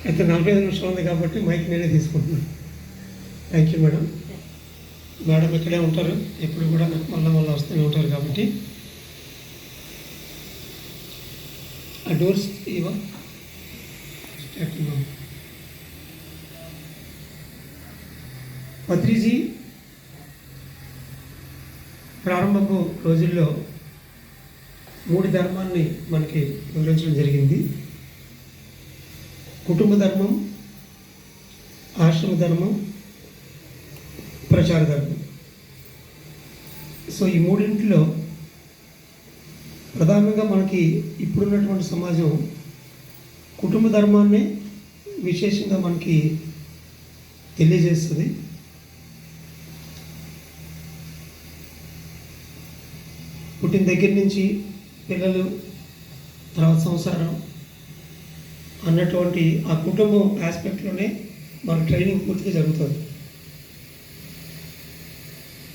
అయితే 45 నిమిషాలు ఉంది కాబట్టి మైక్ నేనే తీసుకుంటున్నాను. Thank you madam. మేడం ఇక్కడే ఉంటారు, ఎప్పుడు కూడా మళ్ళీ వస్తూనే ఉంటారు కాబట్టి. ఆ డోర్స్ ఇవా పత్రిజీ ప్రారంభపు రోజుల్లో 3 ధర్మాన్ని మనకి వివరించడం జరిగింది. కుటుంబ ధర్మం, ఆశ్రమ ధర్మం, ప్రచార ధర్మం. సో ఈ మూడింటిలో ప్రధానంగా మనకి ఇప్పుడున్నటువంటి సమాజం కుటుంబ ధర్మాన్నే విశేషంగా మనకి తెలియజేస్తుంది. పుట్టిన దగ్గర నుంచి పిల్లలు, తర్వాత సంసారం అన్నటువంటి ఆ కుటుంబం ఆస్పెక్ట్లోనే మన ట్రైనింగ్ పూర్తిగా జరుగుతుంది.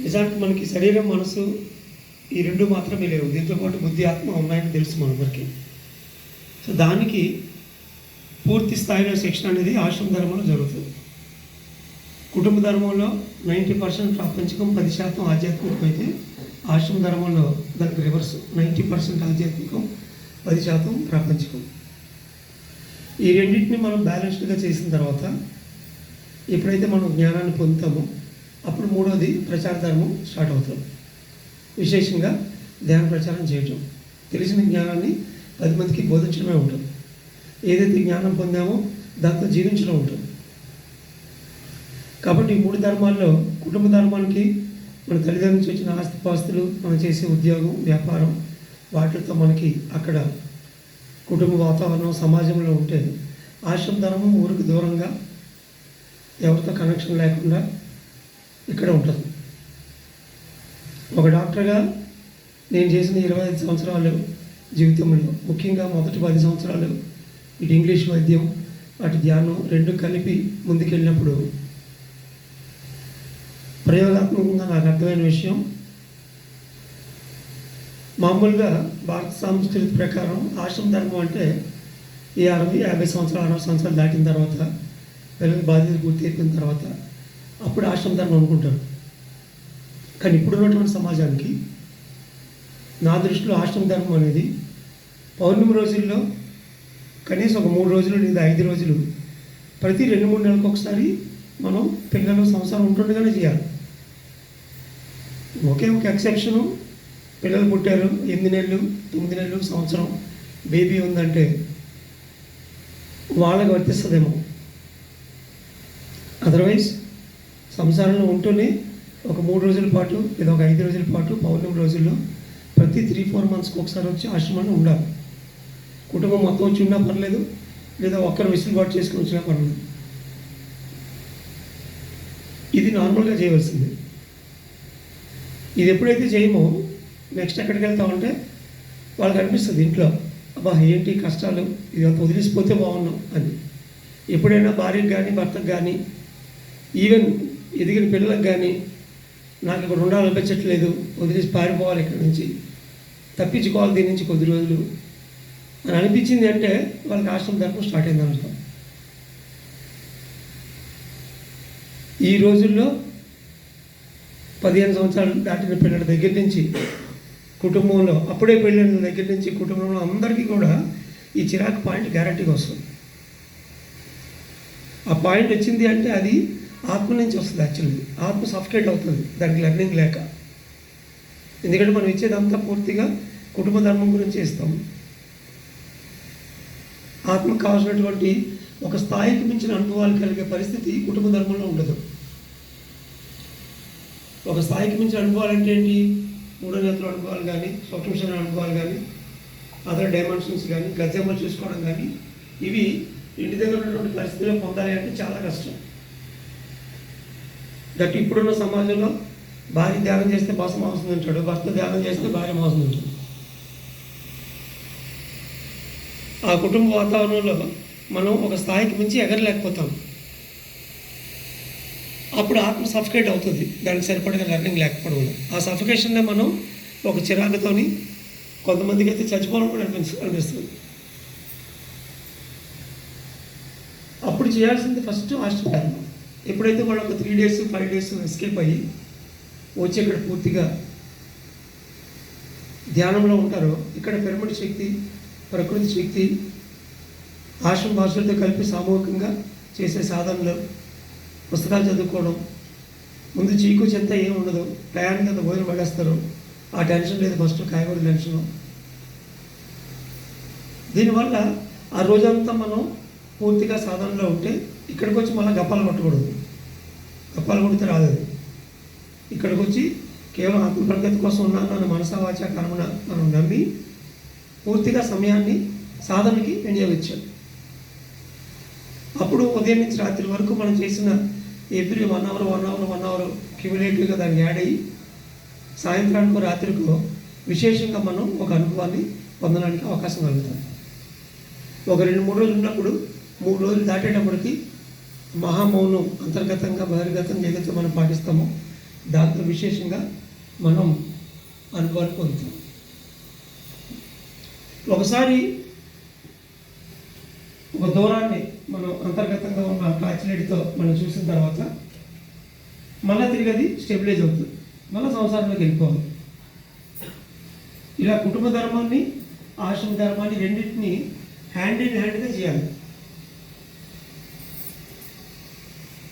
నిజానికి మనకి శరీరం, మనసు ఈ రెండు మాత్రమే లేవు, దీంతోపాటు బుద్ధి, ఆత్మ ఉన్నాయని తెలుసు మనందరికీ. సో దానికి పూర్తి స్థాయిలో శిక్షణ అనేది ఆశ్రమ ధర్మంలో జరుగుతుంది. కుటుంబ ధర్మంలో 90% ప్రాపంచికం, 10% ఆధ్యాత్మికం అయితే ఆశ్రమ ధర్మంలో దానికి రివర్స్, 90% ఆధ్యాత్మికం, 10% ప్రాపంచికం. ఈ రెండింటిని మనం బ్యాలెన్స్డ్గా చేసిన తర్వాత ఎప్పుడైతే మనం జ్ఞానాన్ని పొందుతామో అప్పుడు మూడవది ప్రచార ధర్మం స్టార్ట్ అవుతుంది. విశేషంగా ధ్యాన ప్రచారం చేయటం, తెలిసిన జ్ఞానాన్ని 10 మందికి బోధించడమే ఉంటుంది. ఏదైతే జ్ఞానం పొందామో దాంతో జీవించడం ఉంటుంది. కాబట్టి ఈ 3 ధర్మాల్లో కుటుంబ ధర్మానికి మన తల్లిదండ్రుల నుంచి వచ్చిన ఆస్తిపాస్తులు, మనం చేసే ఉద్యోగం, వ్యాపారం, వాటితో మనకి అక్కడ కుటుంబ వాతావరణం సమాజంలో ఉంటే, ఆశ్రమ ధర్మం ఊరికి దూరంగా ఎవరితో కనెక్షన్ లేకుండా ఇక్కడ ఉంటుంది. ఒక డాక్టర్గా నేను చేసిన 25 సంవత్సరాలు జీవితంలో, ముఖ్యంగా మొదటి 10 సంవత్సరాలు ఇటు ఇంగ్లీష్ వైద్యం, అటు ధ్యానం రెండు కలిపి ముందుకెళ్ళినప్పుడు ప్రయోగాత్మకంగా నాకు అర్థమైన విషయం, మామూలుగా భారత సంస్కృతి ప్రకారం ఆశ్రమ ధర్మం అంటే ఈ 60-50 సంవత్సరాలు 60 సంవత్సరాలు దాటిన తర్వాత, పిల్లల బాధ్యత పూర్తి అయిపోయిన తర్వాత అప్పుడు ఆశ్రమ ధర్మం అనుకుంటారు. కానీ ఇప్పుడున్నటువంటి సమాజానికి నా దృష్టిలో ఆశ్రమ ధర్మం అనేది పౌర్ణమి రోజుల్లో కనీసం ఒక 3 రోజులు లేదా 5 రోజులు ప్రతి 2-3 నెలలకు ఒకసారి మనం పిల్లలు సంసారం ఉంటుండగానే చేయాలి. ఒకే ఒక ఎక్సెప్షను, పిల్లలు పుట్టారు 8 నెలలు 9 నెలలు సంవత్సరం బేబీ ఉందంటే వాళ్ళకి వర్తిస్తుందేమో. అదర్వైజ్ సంసారంలో ఉంటూనే ఒక 3 రోజుల పాటు లేదా ఒక 5 రోజుల పాటు పౌర్ణమి రోజుల్లో ప్రతి 3-4 మంత్స్కి ఒకసారి వచ్చి ఆశ్రమంలో ఉండాలి. కుటుంబం మొత్తం వచ్చి ఉన్నా పర్లేదు, లేదా ఒక్కరు వెసులుబాటు చేసుకుని వచ్చినా పర్లేదు. ఇది నార్మల్గా చేయవలసింది. ఇది ఎప్పుడైతే చేయమో నెక్స్ట్ ఎక్కడికి వెళ్తామంటే వాళ్ళకి అనిపిస్తుంది ఇంట్లో, అబ్బా ఏంటి కష్టాలు, ఇదంతా వదిలేసిపోతే బాగున్నాం అని. ఎప్పుడైనా భార్యకు కానీ భర్తకు కానీ ఈవెన్ ఎదిగిన పిల్లలకు కానీ నాకు ఇక్కడ ఉండాలనిపించట్లేదు, వదిలేసి పారిపోవాలి ఇక్కడి నుంచి, తప్పించుకోవాలి దీని నుంచి కొద్ది రోజులు అని అనిపించింది అంటే వాళ్ళకి ఆశ్రమ ధర్మం స్టార్ట్ అయింది అర్థం. ఈ రోజుల్లో 15 సంవత్సరాలు దాటిన పిల్లల దగ్గర నుంచి కుటుంబంలో, అప్పుడే పెళ్ళిన దగ్గర నుంచి కుటుంబంలో అందరికీ కూడా ఈ చిరాకు పాయింట్ గ్యారంటీగా వస్తుంది. ఆ పాయింట్ వచ్చింది అంటే అది ఆత్మ నుంచి వస్తుంది. యాక్చువల్లీ ఆత్మ సఫికేట్ అవుతుంది దానికి లెర్నింగ్ లేక. ఎందుకంటే మనం ఇచ్చేదంతా పూర్తిగా కుటుంబ ధర్మం గురించి ఇస్తాం. ఆత్మకు కావాల్సినటువంటి ఒక స్థాయికి మించిన అనుభవాలు కలిగే పరిస్థితి కుటుంబ ధర్మంలో ఉండదు. ఒక స్థాయికి మించిన అనుభవాలు అంటే ఏంటి? మూడో నేత్రుల అనుభవాలు కానీ, సూక్ష్మ అనుభవాలు కానీ, అదర్ డైమెన్షన్స్ కానీ, గజమ్మలు చూసుకోవడం కానీ, ఇవి ఇంటి దగ్గర ఉన్నటువంటి పరిస్థితిలో పొందాలి అంటే చాలా కష్టం. దట్ ఇప్పుడున్న సమాజంలో భార్య ధ్యానం చేస్తే భర్త మోసం ఉంటాడు, భర్త ధ్యానం చేస్తే భార్య మోసం ఉంటుంది. ఆ కుటుంబ వాతావరణంలో మనం ఒక స్థాయికి మించి ఎగరలేకపోతాం. అప్పుడు ఆత్మ సఫికేట్ అవుతుంది, దానికి సరిపడిన లెర్నింగ్ లేకపోవడం. ఆ సఫికేషన్నే మనం ఒక చిరాకుతోని కొంతమందికి అయితే చచ్చిపోవడం కూడా అనిపిస్తుంది. అప్పుడు చేయాల్సింది ఫస్ట్ ఆశ్రమం. ఎప్పుడైతే వాళ్ళు ఒక 3 days 5 days ఎస్కేప్ అయ్యి వచ్చి ఇక్కడ పూర్తిగా ధ్యానంలో ఉంటారో, ఇక్కడ పిరమిడ్ శక్తి, ప్రకృతి శక్తి, ఆశ్రమ భాషలతో కలిపి సామూహికంగా చేసే సాధనలు, పుస్తకాలు చదువుకోవడం, ముందు చీకు చెంత ఏమి ఉండదు, ప్రయాణికి అంత భోజనం పడేస్తారు, ఆ టెన్షన్ లేదు, ఫస్ట్ కాయగూర టెన్షను. దీనివల్ల ఆ రోజంతా మనం పూర్తిగా సాధనలో ఉంటే ఇక్కడికి వచ్చి మళ్ళీ గప్పాలు కొట్టకూడదు. గప్పాలు కొడితే రాదు. ఇక్కడికి వచ్చి కేవలం ఆత్మప్రగతి కోసం ఉన్నాను అని మనసా వాచా కర్మణ మనం నమ్మి పూర్తిగా సమయాన్ని సాధనకి వినియోగించాలి. అప్పుడు ఉదయం నుంచి రాత్రి వరకు మనం చేసిన ఎవ్రీ 1 hour క్యూములేటివ్గా దాన్ని యాడ్ అయ్యి సాయంత్రానికో రాత్రికో విశేషంగా మనం ఒక అనుభవాన్ని పొందడానికి అవకాశం కలుగుతుంది. ఒక 2-3 రోజులు ఉన్నప్పుడు 3 రోజులు దాటేటప్పటికి మహామౌనం అంతర్గతంగా బహిర్గతంగా ఏదైతే మనం పాటిస్తామో దాంతో విశేషంగా మనం అనుభవాన్ని పొందుతాం. ఒకసారి ఒక దూరాన్ని మనం అంతర్గతంగా ఉన్న టార్చ్లైట్తో మనం చూసిన తర్వాత మళ్ళీ తిరిగి అది స్టెబిలైజ్ అవుతుంది, మళ్ళీ సంసారంలోకి వెళ్ళిపోవాలి. ఇలా కుటుంబ ధర్మాన్ని, ఆశ్రమ ధర్మాన్ని రెండింటినీ హ్యాండ్ ఇన్ హ్యాండ్గా చేయాలి.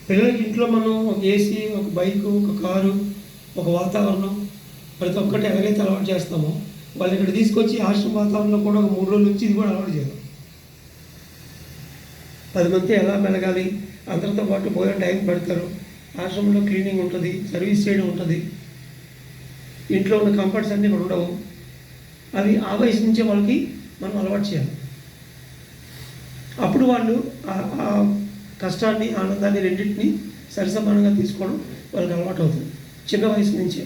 పిల్లలకి ఇంట్లో మనం ఒక ఏసీ, ఒక బైకు, ఒక కారు, ఒక వాతావరణం ప్రతి ఒక్కటి ఎలాగైతే అలవాటు చేస్తామో వాళ్ళు ఇక్కడ తీసుకొచ్చి ఆశ్రమ వాతావరణంలో కూడా ఒక 3 రోజుల నుంచి ఇది కూడా అలవాటు చేయాలి. 10 మంది ఎలా మెలగాలి, అందరితో పాటు భోజనం టైం పెడతారు, ఆశ్రమంలో క్లీనింగ్ ఉంటుంది, సర్వీస్ చేయడం ఉంటుంది, ఇంట్లో ఉన్న కంఫర్ట్స్ అన్నీ కూడా ఉండవు. అవి ఆ వయసు నుంచే వాళ్ళకి మనం అలవాటు చేయాలి. అప్పుడు వాళ్ళు ఆ కష్టాన్ని, ఆనందాన్ని రెండింటినీ సరిసమానంగా తీసుకోవడం వాళ్ళకి అలవాటు అవుతుంది చిన్న వయసు నుంచే.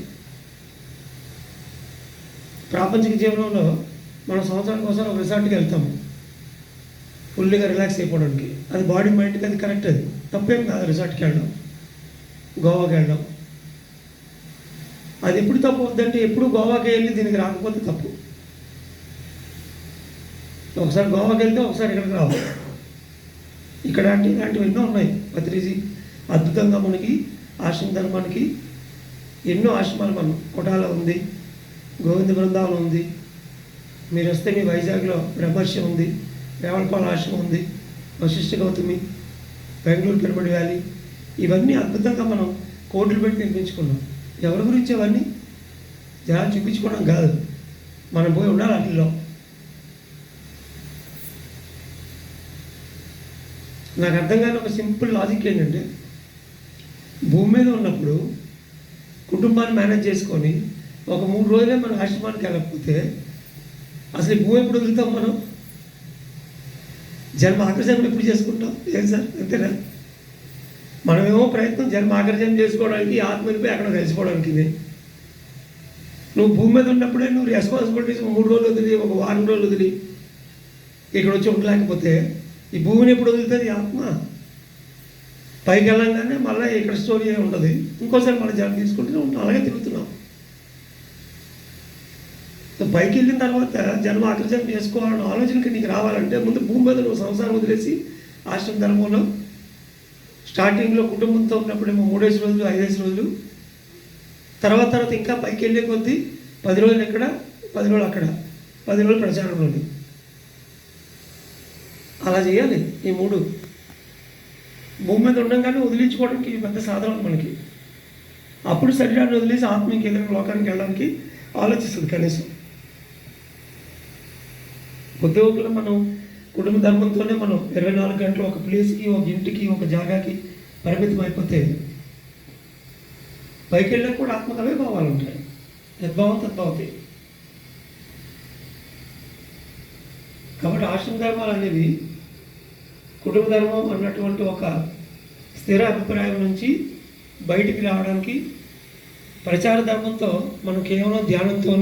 ప్రాపంచిక జీవనంలో మనం సంవత్సరానికి ఒకసారి ఒక రిసార్ట్కి వెళ్తాము ఫుల్గా రిలాక్స్ అయిపోవడానికి. అది బాడీ మైండ్కి అది కరెక్ట్, అది తప్పేం కాదు. రిసార్ట్కి వెళ్ళడం, గోవాకి వెళ్ళడం అది ఎప్పుడు తప్పు అవుతుందంటే ఎప్పుడు గోవాకి వెళ్ళి దీనికి రాకపోతే తప్పు. ఒకసారి గోవాకి వెళ్తే ఒకసారి ఇక్కడికి రావాలి. ఇక్కడ అంటే ఇలాంటివి ఎన్నో ఉన్నాయి. పత్రిజీ అద్భుతంగా మనకి ఆశ్రమ ధర్మానికి ఎన్నో ఆశ్రమాలు, మనం కోటాలో ఉంది, గోవింద బృందావనం ఉంది, మీరు వస్తే మీ వైజాగ్లో బ్రహ్మర్షి ఉంది, రేవణపాల ఆశ్రమం ఉంది, వశిష్ఠ గౌతమి, బెంగళూరు పిరమిడ్ వ్యాలీ, ఇవన్నీ అద్భుతంగా మనం కోట్లు పెట్టి నిర్మించుకున్నాం. ఎవరి గురించి అవన్నీ జనాలు చూపించుకోవడం కాదు, మనం పోయి ఉండాలి వాటిల్లో. నాకు అర్థం కాని ఒక సింపుల్ లాజిక్ ఏంటంటే, భూమి మీద ఉన్నప్పుడు కుటుంబాన్ని మేనేజ్ చేసుకొని ఒక 3 రోజులే మనం ఆశ్రమానికి వెళ్ళకపోతే అసలు ఈ భూమి ఎప్పుడు వదులుతాం? మనం జన్మ ఆకర్షణ ఎప్పుడు చేసుకుంటాం? ఏం సార్, అంతేనా? మనమేమో ప్రయత్నం జన్మ ఆకర్షణ చేసుకోవడానికి, ఆత్మనిపై అక్కడ కలిసిపోవడానికి. నువ్వు భూమి మీద ఉన్నప్పుడే నువ్వు రెస్పాన్సిబిలిటీస్ 3 రోజులు వదిలి, ఒక 1 వారం రోజులు వదిలి ఇక్కడ వచ్చి ఉండలేకపోతే ఈ భూమిని ఎప్పుడు వదులుతుంది ఆత్మ? పైకి వెళ్ళంగానే మళ్ళీ ఇక్కడ స్టోరీ ఉంటుంది, ఇంకోసారి మళ్ళీ జన్మ తీసుకుంటూనే ఉంటాం, అలాగే తిరుగుతున్నాం. పైకి వెళ్ళిన తర్వాత జన్మ ఆకర్షణ చేసుకోవాలన్న ఆలోచనకి నీకు రావాలంటే ముందు భూమి మీద నువ్వు సంసారం వదిలేసి ఆశ్రమ ధర్మంలో స్టార్టింగ్లో కుటుంబంతో ఉన్నప్పుడేమో 3 రోజులు 5 రోజులు, తర్వాత ఇంకా పైకి వెళ్ళే కొద్దీ 10 రోజులు ఇక్కడ, 10 రోజులు అక్కడ, 10 రోజులు ప్రచారంలోని. అలా చేయాలి. ఈ 3 భూమి మీద ఉండగానే వదిలించుకోవడానికి పెద్ద సాధన మనకి. అప్పుడు శరీరాన్ని వదిలేసి ఆత్మ ఇంకేదైనా లోకానికి వెళ్ళడానికి ఆలోచిస్తుంది కనీసం. ఉద్యోగులు మనం కుటుంబ ధర్మంతోనే మనం 24 గంటలు ఒక ప్లేస్కి, ఒక ఇంటికి, ఒక జాగాకి పరిమితం అయిపోతే పైకి వెళ్ళాక కూడా ఆత్మకు అవే భావాలు ఉంటాయి. యద్భావం తద్భావతి. కాబట్టి ఆశ్రమ ధర్మాలు అనేవి కుటుంబ ధర్మం అన్నటువంటి ఒక స్థిర అభిప్రాయం నుంచి బయటికి రావడానికి ప్రచార ధర్మంతో మనం కేవలం ధ్యానంతో,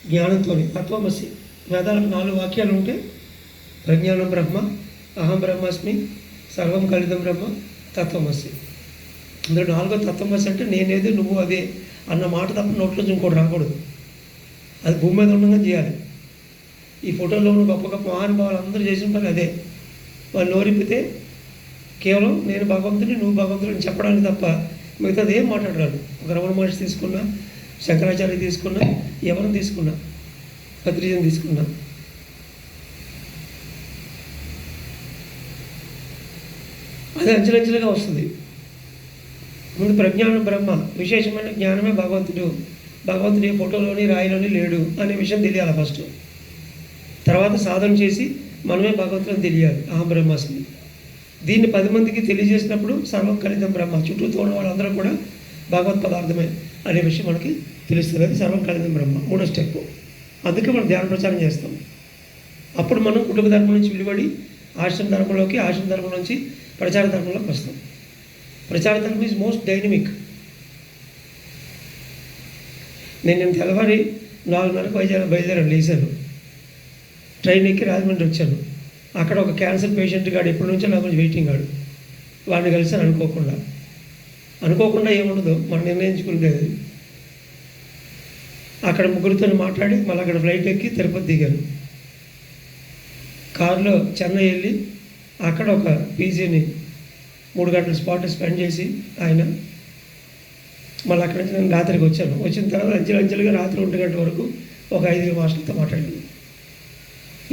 జ్ఞానంతో, తత్వమసి వేదాలకు 4 వాక్యాలు ఉంటే ప్రజ్ఞానం బ్రహ్మ, అహం బ్రహ్మాస్మి, సర్వం కలితం బ్రహ్మ, తత్వమసి. అందులో 4వ తత్వమసి అంటే నేనేది నువ్వు అదే అన్న మాట తప్ప నోట్లో ఇంకోటి రాకూడదు. అది భూమి మీద ఉండగా చేయాలి. ఈ ఫోటోలో ఉన్న గొప్ప గొప్ప మహానుభావులు అందరూ చేసిన పని అదే. వాళ్ళు నోరిపితే కేవలం నేను భగవంతుని, నువ్వు భగవంతుని అని చెప్పడానికి తప్ప మిగతాది ఏం మాట్లాడరాదు. ఒక రమణ మహర్షి తీసుకున్నా, శంకరాచార్య తీసుకున్నా, ఎవరిని తీసుకున్నా, పత్రిజని తీసుకున్నా, అది అంచెలంచెలుగా వస్తుంది. ముందు ప్రజ్ఞానం బ్రహ్మ, విశేషమైన జ్ఞానమే భగవంతుడు, భగవంతుడు ఏ ఫోటోలోని రాయిలోని లేడు అనే విషయం తెలియాలి ఫస్ట్. తర్వాత సాధన చేసి మనమే భగవంతుని తెలియాలి, అహం బ్రహ్మాస్మి. దీన్ని 10 మందికి తెలియజేసినప్పుడు సర్వం కలితం బ్రహ్మ, చుట్టూ తోడ వాళ్ళందరూ కూడా భగవత్ పదార్థమే అనే విషయం మనకి తెలుస్తుంది. అది సర్వం కలితం బ్రహ్మ, 3వ స్టెప్. అందుకే మనం ధ్యాన ప్రచారం చేస్తాం. అప్పుడు మనం కుటుంబ ధర్మం నుంచి విడిపడి ఆశ్రమ ధర్మంలోకి, ఆశ్రమ ధర్మం నుంచి ప్రచార ధర్మంలోకి వస్తాం. ప్రచార ధర్మం ఈజ్ మోస్ట్ డైనమిక్. నేను తెల్లవారి 4:30 బయలుదేరాను, లేచాను, ట్రైన్ ఎక్కి రాజమండ్రి వచ్చాను. అక్కడ ఒక క్యాన్సర్ పేషెంట్ గాడు ఎప్పటి నుంచో నా గురించి వెయిటింగ్ గాడు, వాడిని కలిసాను అనుకోకుండా ఏముండదు, మనం నిర్ణయించుకునేది. అక్కడ ముగ్గురితో మాట్లాడి మళ్ళీ అక్కడ ఫ్లైట్ ఎక్కి తిరుపతి దిగాను. కారులో చెన్నై వెళ్ళి అక్కడ ఒక పీజీని 3 గంటల స్పాట్ స్పెండ్ చేసి ఆయన మళ్ళీ అక్కడి నుంచి నేను రాత్రికి వచ్చాను. వచ్చిన తర్వాత అంచెలుగా రాత్రి 1 గంటల వరకు ఒక 5 మాస్టర్లతో మాట్లాడాను.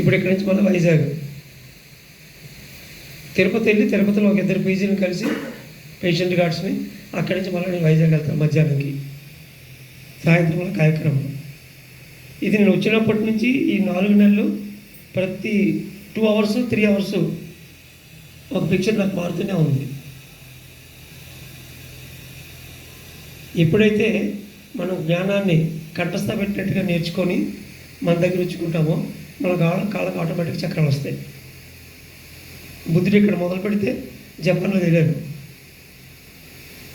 ఇప్పుడు ఇక్కడి నుంచి మళ్ళీ వైజాగ్, తిరుపతి వెళ్ళి తిరుపతిలో ఒక 2 పీజీని కలిసి పేషెంట్ గార్డ్స్ని, అక్కడి నుంచి మళ్ళీ నేను వైజాగ్ వెళ్తాను మధ్యాహ్నంకి, సాయంత్రం కార్యక్రమం. ఇది నేను వచ్చినప్పటి నుంచి ఈ 4 నెలలు ప్రతి 2 అవర్స్ 3 అవర్స్ ఒక పిక్చర్ నాకు మారుతూనే ఉంది. ఎప్పుడైతే మనం జ్ఞానాన్ని కంఠస్థ పెట్టినట్టుగా నేర్చుకొని మన దగ్గర ఉంచుకుంటామో మన కాళ్ళకు ఆటోమేటిక్ చక్రాలు వస్తాయి. బుద్ధుడు ఇక్కడ మొదలు పెడితే జపాన్లో తెలియదు.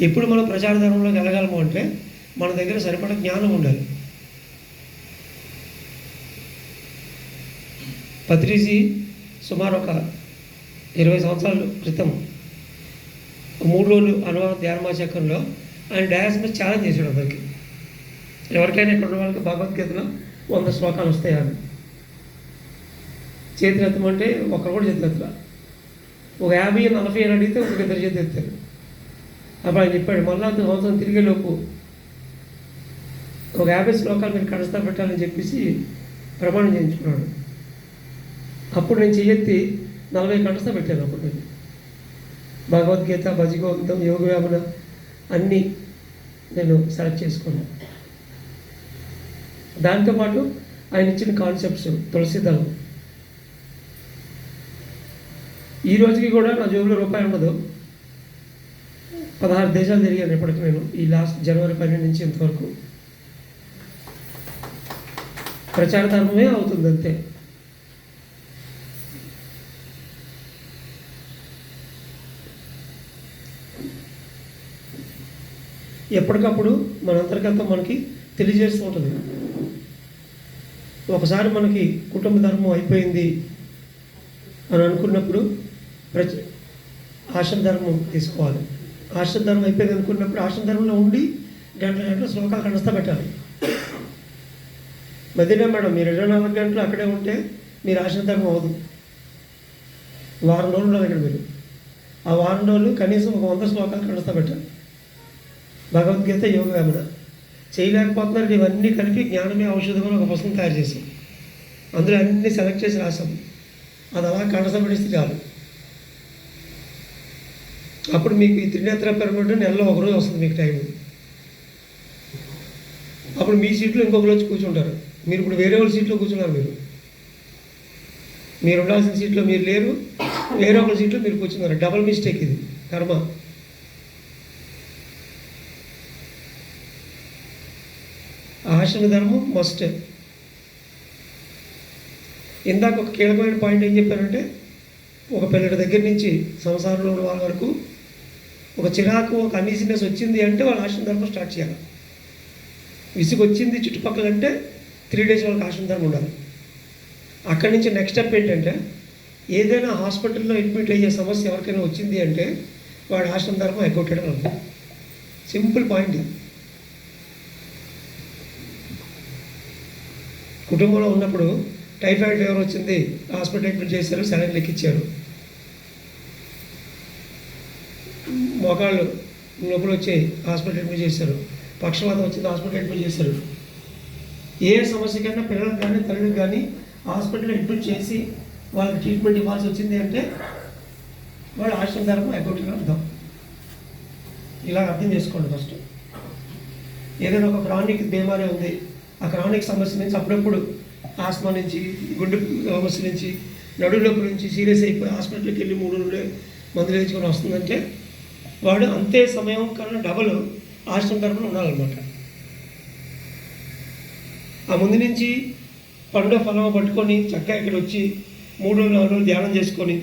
ఎప్పుడు మనం ప్రచార ధర్మంలోకి వెళ్ళగలము అంటే మన దగ్గర సరిపడ జ్ఞానం ఉండాలి. పత్రిజీ సుమారు ఒక 20 సంవత్సరాల క్రితం 3 రోజులు అనువాద ధ్యానమాచక్రంలో ఆయన డయాస్ మీద ఛాలెంజ్ చేశాడు అందరికి. ఎవరికైనా ఇక్కడ ఉన్న వాళ్ళకి భగవద్గీతలో 100 శ్లోకాలు వస్తాయి అని. చేతులు ఎత్తమంటే ఒకరు కూడా చేతులు ఎత్తరా. ఒక 50-40 అని అడిగితే ఒక 2 చేతులు ఎత్తారు. అప్పుడు ఆయన చెప్పాడు, మళ్ళా సంవత్సరం తిరిగేలోపు ఒక 50 శ్లోకాలు మీరు కంఠస్థ పెట్టాలని చెప్పేసి ప్రమాణం చేయించుకున్నాడు. అప్పుడు నేను చెయ్యెత్తి 40 కంఠస్థ పెట్టాను. అప్పుడు నేను భగవద్గీత, భజగోవిందం, యోగ వేమన అన్నీ నేను సెలెక్ట్ చేసుకున్నాను. దాంతోపాటు ఆయన ఇచ్చిన కాన్సెప్ట్స్, తులసిదళం. ఈ రోజుకి కూడా నా జోబులో రూపాయి ఉండదు. 16 దేశాలు తిరిగాను ఇప్పటికి నేను, ఈ లాస్ట్ జనవరి 12 నుంచి ఇంతవరకు. ప్రచార ధర్మమే అవుతుంది అంతే. ఎప్పటికప్పుడు మన అంతర్గతం మనకి తెలియజేస్తూ ఉంటుంది. ఒకసారి మనకి కుటుంబ ధర్మం అయిపోయింది అని అనుకున్నప్పుడు ఆశ్రమ ధర్మం తీసుకోవాలి. ఆశ్రమ ధర్మం అయిపోయింది అనుకున్నప్పుడు ఆశ్రమ ధర్మంలో ఉండి గంటల శ్లోకాలు కంఠస్థ పెట్టాలి. మధ్యలో మేడం మీరు 24 గంటలు అక్కడే ఉంటే మీరు ఆశ్రమ ధర్మం అవ్వదు. వారం రోజులు ఉన్నారు ఇక్కడ మీరు. ఆ వారం రోజులు కనీసం ఒక 100 శ్లోకాలు కంఠస్థ పెట్టాలి. భగవద్గీత, యోగ వేమన చేయలేకపోతున్నారు. ఇవన్నీ కలిపి జ్ఞానమే ఔషధం అని ఒక పుస్తకం తయారు చేసాం. అందులో అన్నీ సెలెక్ట్ చేసి రాసాం. అది అలా కంఠస్థ పడిస్తే చాలు. అప్పుడు మీకు ఈ త్రినేత్ర పిరమిడ్ నెలలో 1 రోజు వస్తుంది మీకు టైం. అప్పుడు మీ సీట్లో ఇంకొకరు వచ్చి కూర్చుంటారు. మీరు ఇప్పుడు వేరే వాళ్ళ సీట్లో కూర్చున్నారు. మీరు ఉండాల్సిన సీట్లో మీరు లేరు, వేరే ఒకరి సీట్లో మీరు కూర్చున్నారు. డబల్ మిస్టేక్ ఇది, కర్మ. ఆశ్రమ ధర్మం మస్ట్. ఇందాక ఒక కీలకమైన పాయింట్ ఏం చెప్పారంటే, ఒక పిల్లడి దగ్గర నుంచి సంసారంలో ఉన్న వాళ్ళ వరకు ఒక చిరాకు, ఒక అన్ఈజినెస్ వచ్చింది అంటే వాళ్ళు ఆశ్రమ ధర్మం స్టార్ట్ చేయాలి. విసుగు వచ్చింది చుట్టుపక్కల అంటే 3 days వాళ్ళకి ఆశ్రమ ధర్మం ఉండాలి. అక్కడి నుంచి నెక్స్ట్ స్టెప్ ఏంటంటే, ఏదైనా హాస్పిటల్లో అడ్మిట్ అయ్యే సమస్య ఎవరికైనా వచ్చింది అంటే వాడు ఆశ్రమ ధర్మం ఎగ్గొట్టడం అనుకో. Simple point. కుటుంబంలో ఉన్నప్పుడు టైఫాయిడ్ ఫీవర్ వచ్చింది, హాస్పిటల్ అడ్మిట్ చేశారు, సెలైన్ లెక్కిచ్చారు. మోకాళ్ళు నొప్పులు వచ్చాయి, హాస్పిటల్ అడ్మిట్ చేశారు. పక్షవాతం వచ్చింది, హాస్పిటల్ అడ్మిట్ చేశారు. ఏ సమస్యకైనా పిల్లలకు కానీ తల్లికి కానీ హాస్పిటల్ అడ్మిట్ చేసి వాళ్ళకి ట్రీట్మెంట్ ఇవ్వాల్సి వచ్చింది అంటే వాళ్ళు ఆశ్రమ ధర్మం అకౌంట్గా అర్థం. ఇలా అర్థం చేసుకోండి. ఫస్ట్ ఏదైనా ఒక క్రానిక్ బీమారీ ఉంది, ఆ క్రానిక్ సమస్య నుంచి అప్పుడప్పుడు ఆస్మా నుంచి, గుండె సమస్య నుంచి, నడులొప్పి నుంచి సీరియస్ అయిపోయి హాస్పిటల్కి వెళ్ళి 3 రోజులు మందులు వేసుకొని వస్తుందంటే వాడు అంతే సమయం కన్నా డబల్ ఆశ్రమ ధర్మంలో ఉండాలన్నమాట. ఆ ముందు నుంచి పండు ఫలం పట్టుకొని చక్కగా ఇక్కడ వచ్చి 3 రోజులు 4 రోజులు ధ్యానం చేసుకొని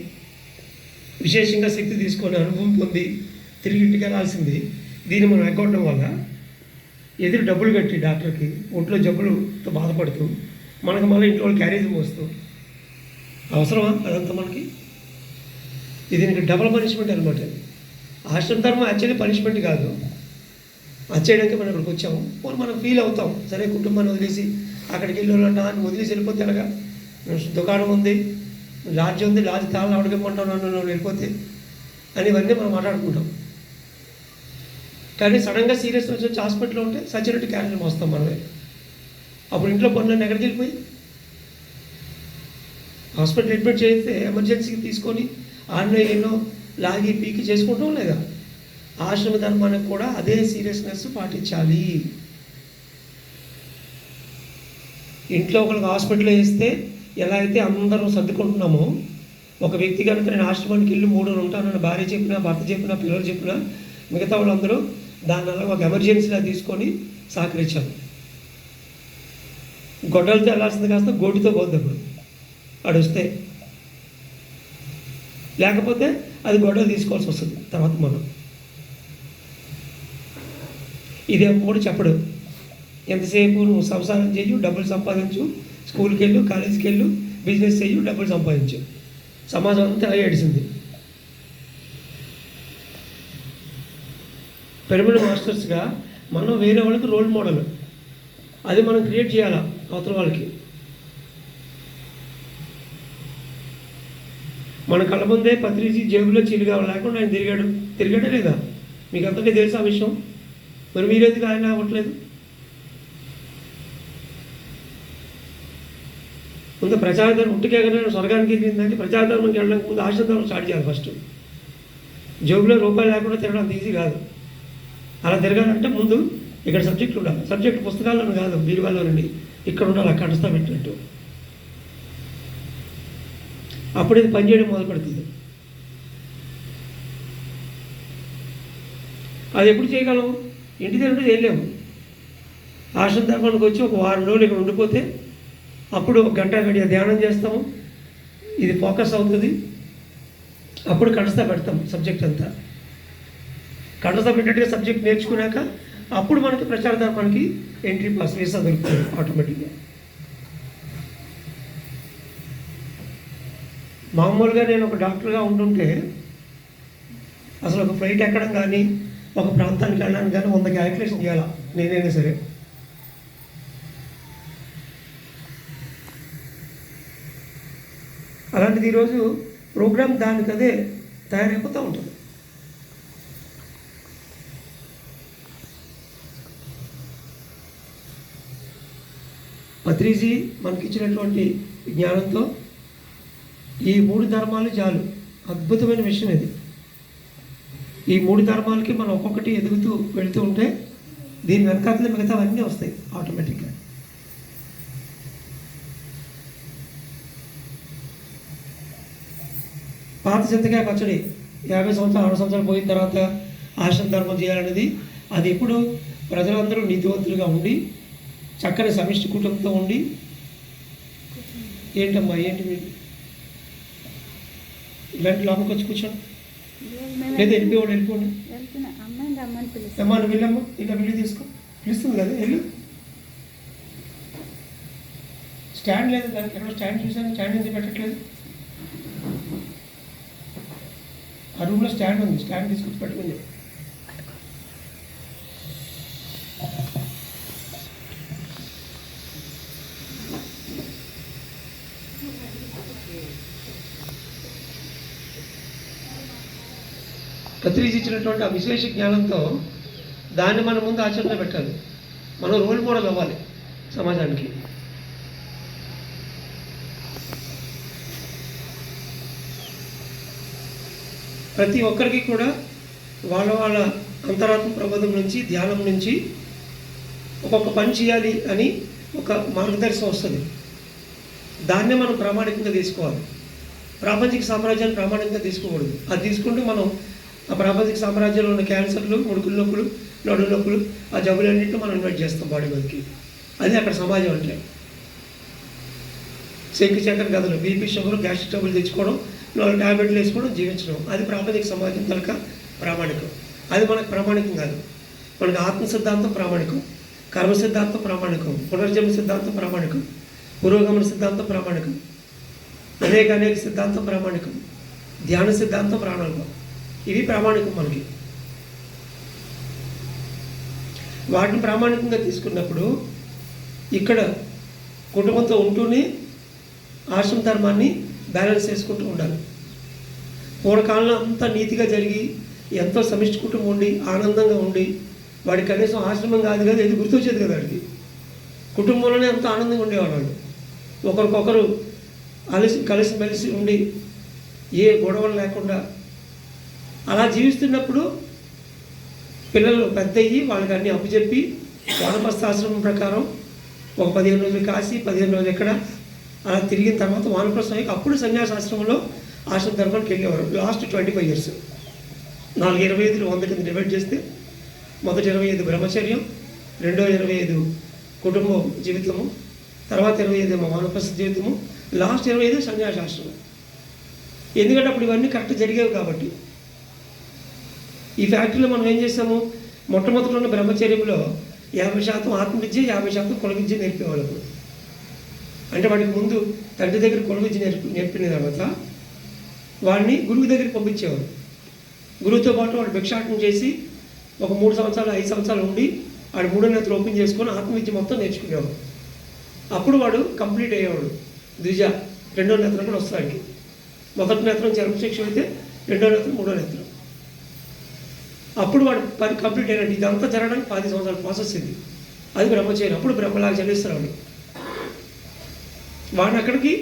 విశేషంగా శక్తి తీసుకొని అనుభవం పొంది తిరిగి ఇంటికి వెళ్ళాల్సింది. దీన్ని మనం ఎగ్గొట్టడం వల్ల ఎదురు డబ్బులు కట్టి డాక్టర్కి ఒంట్లో జబ్బులతో బాధపడుతూ మనకు మళ్ళీ ఇంట్లో వాళ్ళు క్యారేజ్ మోస్తూ అవసరమా అదంతా మనకి? ఇది నీకు డబుల్ పనిష్మెంట్ అనమాట. ఆశ్రమ ధర్మం యాక్చువల్లీ పనిష్మెంట్ కాదు. అది చేయడానికి మనం ఇక్కడికి వచ్చాము. పోనీ మనం ఫీల్ అవుతాం, సరే కుటుంబాన్ని వదిలేసి అక్కడికి వెళ్ళాలంటే అని వదిలేసి వెళ్ళిపోతే ఎలాగా? దుకాణం ఉంది, లాడ్జ్ ఉంది, లాడ్జ్ తాళం అడగమంటావు నన్ను వెళ్ళిపోతే అని ఇవన్నీ మనం మాట్లాడుకుంటాం. కానీ సడన్గా సీరియస్ వచ్చి హాస్పిటల్లో ఉంటే సచ్చినట్టు క్యాన్సర్ మోస్తాం మనమే. అప్పుడు ఇంట్లో పనులన్నీ ఎక్కడికి వెళ్ళిపోయి హాస్పిటల్ అడ్మిట్ చేస్తే ఎమర్జెన్సీకి తీసుకొని ఆన్లైన్ ఎన్నో లాగి పీకి చేసుకుంటాం లేదా? ఆశ్రమ ధర్మానికి కూడా అదే సీరియస్నెస్ పాటించాలి. ఇంట్లో ఒకరికి హాస్పిటల్లో వేస్తే ఎలా అయితే అందరం సర్దుకుంటున్నామో, ఒక వ్యక్తి కనుక నేను ఆశ్రమానికి వెళ్ళి 3 రోజులు ఉంటానని భార్య చెప్పినా, భర్త చెప్పినా, పిల్లలు చెప్పినా మిగతా వాళ్ళందరూ దాని వల్ల ఒక ఎమర్జెన్సీలా తీసుకొని సహకరించారు. గొడ్డలతో వెళ్ళాల్సింది కాస్త గోటితో పోద్దప్పుడు అడుస్తే, లేకపోతే అది గొడవలు తీసుకోవాల్సి వస్తుంది తర్వాత మనం. ఇది ఎప్పుడు చెప్పడు. ఎంతసేపు నువ్వు సంసారం చేయు, డబ్బులు సంపాదించు, స్కూల్కి వెళ్ళు, కాలేజీకి వెళ్ళు, బిజినెస్ చేయు, డబ్బులు సంపాదించు. సమాజం అంతా అలా ఏడిసింది. పిరమిడ్ మాస్టర్స్గా మనం వేరే వాళ్ళకి రోల్ మోడల్, అది మనం క్రియేట్ చేయాలా అవతల వాళ్ళకి. మన కళ్ళ ముందే పత్రిజీ జేబులో చిల్లుగా లేకుండా ఆయన తిరిగాడే లేదా? మీకు అంతకే తెలుసు ఆ విషయం. మరి మీరెందుకు ఆయన అవ్వట్లేదు? ముందు ప్రచారధర్మం ఉంటుకే కదా స్వర్గానికి వెళ్ళిందంటే ప్రచారధర్మంకి వెళ్ళడానికి ముందు ఆశ్రమధర్మం స్టార్ట్ చేయాలి. ఫస్ట్ జేబులో రూపాయలు లేకుండా తిరగడం అంత ఈజీ కాదు. అలా తిరగాలంటే ముందు ఇక్కడ సబ్జెక్ట్ ఉండాలి. సబ్జెక్ట్ పుస్తకాలను కాదు, బీరువాలో నుండి ఇక్కడ ఉండాలి, అక్కడ కడుస్తా పెట్టినట్టు. అప్పుడు ఇది పనిచేయడం మొదలు పెడుతుంది. అది ఎప్పుడు చేయగలం? ఇంటి దగ్గర చేయలేము. ఆశ్రమ ధర్మానికి వచ్చి ఒక 1 వారం రోజులు ఇక్కడ ఉండిపోతే అప్పుడు 1 గంట గడియ ధ్యానం చేస్తాము, ఇది ఫోకస్ అవుతుంది. అప్పుడు కంఠస్థ పెడతాం సబ్జెక్ట్ అంతా. కంఠస్థ పెట్టేట్టుగా సబ్జెక్ట్ నేర్చుకున్నాక అప్పుడు మనకి ప్రచార ధర్మానికి ఎంట్రీ పాస్ వీసా దొరుకుతుంది ఆటోమేటిక్గా. మామూలుగా నేను ఒక డాక్టర్గా ఉంటుంటే అసలు ఒక ఫ్లైట్ ఎక్కడం కానీ, ఒక ప్రాంతానికి వెళ్ళడానికి కానీ 100 క్యాలిక్యులేషన్ చేయాలా నేనైనా సరే. అలాంటిది ఈరోజు ప్రోగ్రామ్ దానికి అదే తయారైపోతూ ఉంటుంది. పత్రిజీ మనకిచ్చినటువంటి జ్ఞానంతో ఈ 3 ధర్మాలు చాలు. అద్భుతమైన విషయం ఇది. ఈ 3 ధర్మాలకి మనం ఒక్కొక్కటి ఎదుగుతూ వెళుతూ ఉంటే దీని వెనకాతలే మిగతావన్నీ వస్తాయి ఆటోమేటిక్గా. పాత చింతకాయ పచ్చడి 50 సంవత్సరాలు 60 సంవత్సరాలు పోయిన తర్వాత ఆశ్రమ ధర్మం చేయాలనేది, అది ఎప్పుడు ప్రజలందరూ నీతివంతులుగా ఉండి చక్కని సమిష్టి కుటుంబంతో ఉండి. ఏంటమ్మా ఏంటి మీరు ఇలాంటి లోపలికి వచ్చి కూర్చోండి, లేదా వెళ్ళిపోండి. అమ్మా నువ్వు వెళ్ళమ్మా, ఇలా వెళ్ళి తీసుకో, పిలుస్తుంది కదా వెళ్ళు. స్టాండ్ లేదు దానికి, ఎక్కడో స్టాండ్ చూసాను, స్టాండ్ ఎందుకు పెట్టట్లేదు? ఆ రూమ్లో స్టాండ్ ఉంది, స్టాండ్ తీసుకొచ్చి పెట్టుకుని చెప్పి. కత్తిరించి ఇచ్చినటువంటి ఆ విశేష జ్ఞానంతో దాన్ని మన ముందు ఆచరణ పెట్టాలి. మనం రోల్ మోడల్ అవ్వాలి సమాజానికి. ప్రతి ఒక్కరికి కూడా వాళ్ళ వాళ్ళ అంతరాత్మ ప్రబోధం నుంచి, ధ్యానం నుంచి ఒక్కొక్క పని చేయాలి అని ఒక మార్గదర్శనం వస్తుంది. దాన్నే మనం ప్రామాణికంగా తీసుకోవాలి. ప్రాపంచిక సామ్రాజ్యాన్ని ప్రామాణికంగా తీసుకోకూడదు. అది తీసుకుంటూ మనం ఆ ప్రాపంచిక సామ్రాజ్యంలో ఉన్న క్యాన్సర్లు, ముడుకుల నొప్పులు, నడుము నొప్పులు, ఆ జబ్బులన్నింటినీ మనం ఇన్వైట్ చేస్తాం బాడీ మీదకి. అది అక్కడ సమాజం అంటే. శంకు చక్కెర గదులు, బీపీ, షుగర్, గ్యాస్ట్రిక్ ట్రబుల్ తెచ్చుకోవడం, 4 ట్యాబ్లెట్లు వేసుకోవడం, జీవించడం, అది ప్రాపంచిక సమాజం తలక ప్రామాణికం. అది మనకు ప్రామాణికం కాదు. మనకు ఆత్మ సిద్ధాంతం ప్రామాణికం, కర్మ సిద్ధాంతం ప్రామాణికం, పునర్జన్మ సిద్ధాంతం ప్రామాణికం, పురోగమన సిద్ధాంతం ప్రామాణికం, అనేక సిద్ధాంతం ప్రామాణికం, ధ్యాన సిద్ధాంతం ప్రామాణికం. ఇవి ప్రామాణికం మనకి. వాటిని ప్రామాణికంగా తీసుకున్నప్పుడు ఇక్కడ కుటుంబంతో ఉంటూనే ఆశ్రమ ధర్మాన్ని బ్యాలెన్స్ చేసుకుంటూ ఉండాలి. పూర్వకాలంలో అంతా నీతిగా జరిగి ఎంతో సమిష్టి కుటుంబం ఉండి ఆనందంగా ఉండి వాడికి కనీసం ఆశ్రమం కాదు కదా, ఇది గుర్తొచ్చేది కదా వాడికి. కుటుంబంలోనే అంత ఆనందంగా ఉండేవాళ్ళు. ఒకరికొకరు కలిసిమెలిసి ఉండి ఏ గొడవలు లేకుండా అలా జీవిస్తున్నప్పుడు పిల్లలు పెద్ద అయ్యి వాళ్ళకి అన్నీ అప్పచెప్పి వానప్రస్థాశ్రమం ప్రకారం ఒక 15 రోజులు కాశీ, 15 రోజులు ఎక్కడ అలా తిరిగిన తర్వాత వానప్రస్థానికి అప్పుడు సన్యాసాశ్రమంలో ఆశ్రమ ధర్మానికి వెళ్ళేవారు. లాస్ట్ 25 years 425 100 కింద డివైడ్ చేస్తే మొదటి 25 బ్రహ్మచర్యం, రెండో 25 కుటుంబ జీవితము, తర్వాత 25 వానప్రస్థ జీవితము, లాస్ట్ 25 సన్యాసాశ్రమం. ఎందుకంటే అప్పుడు ఇవన్నీ కరెక్ట్ జరిగేవి కాబట్టి. ఈ ఫ్యాక్టరీలో మనం ఏం చేస్తాము, మొట్టమొదటి ఉన్న బ్రహ్మచర్యంలో 50% ఆత్మవిద్య, 50% కుల విద్య నేర్పేవాళ్ళు. అంటే వాడికి ముందు తండ్రి దగ్గర కుల విద్య నేర్పిన తర్వాత వాడిని గురువు దగ్గరికి పంపించేవారు. గురువుతో పాటు వాడు భిక్షాటన చేసి ఒక 3 సంవత్సరాలు 5 సంవత్సరాలు ఉండి వాడు 3వ నేత్రం ఓపెన్ చేసుకొని ఆత్మవిద్య మొత్తం నేర్చుకునేవాడు. అప్పుడు వాడు కంప్లీట్ అయ్యేవాడు. ద్విజ 2వ నేత్రం కూడా వస్తాడికి. మొదటి నేత్రం చర్మశిక్ష అయితే 2వ నేత్రం 3వ నేత్రం. అప్పుడు వాడు పని కంప్లీట్ అయినట్టు. ఇదంతా జరగడానికి 10 సంవత్సరాల ప్రాసెస్ ఇది. అది బ్రహ్మచర్యం. అప్పుడు బ్రహ్మలాగా చదివిస్తారు వాడిని అక్కడికి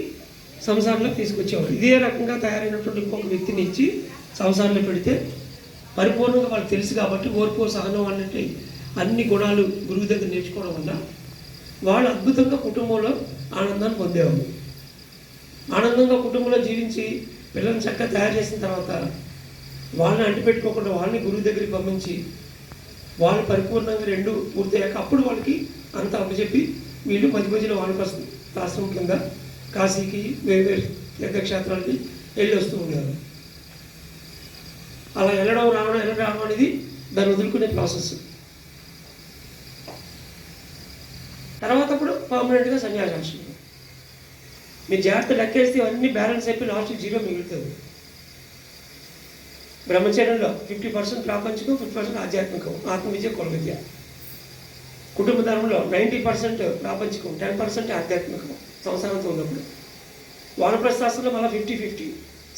సంసారంలో తీసుకొచ్చేవారు. ఇదే రకంగా తయారైనటువంటి ఇంకొక వ్యక్తిని ఇచ్చి సంసారంలో పెడితే పరిపూర్ణంగా వాళ్ళకి తెలుసు కాబట్టి ఓర్పు, సహనం అన్నట్టు అన్ని గుణాలు గురువు దగ్గర నేర్చుకోవడం వల్ల వాళ్ళు అద్భుతంగా కుటుంబంలో ఆనందాన్ని పొందేవాళ్ళు. ఆనందంగా కుటుంబంలో జీవించి పిల్లల్ని చక్కగా తయారు చేసిన తర్వాత వాళ్ళని అంటిపెట్టుకోకుండా వాళ్ళని గురువు దగ్గరికి పంపించి వాళ్ళు పరిపూర్ణంగా 2 పూర్తయ్యాక అప్పుడు వాళ్ళకి అంత అప్పచెప్పి వీళ్ళు మధ్య మధ్యలో వాళ్ళ ఆశ్రమం కింద కాశీకి వేరు తీర్థక్షేత్రాలకి వెళ్ళి వస్తూ ఉండేవారు. అలా వెళ్ళడం రావడం అనేది దాన్ని వదులుకునే ప్రాసెస్. తర్వాత అప్పుడు పర్మనెంట్గా సన్యాసాశ్రమం. మీరు జాగ్రత్త లెక్కేస్తే అన్నీ బ్యాలెన్స్ అయిపోయి లాస్ట్ 0 మిగులుతుంది. బ్రహ్మచర్యంలో 50% ప్రాపంచికం, 50% ఆధ్యాత్మికం, ఆత్మవిద్య, కుల విద్య. కుటుంబ ధర్మంలో 90% ప్రాపంచికం, 10% ఆధ్యాత్మికం సంసారంతో ఉన్నప్పుడు. వానప్రస్థాశ్రమంలో మళ్ళీ 50-50,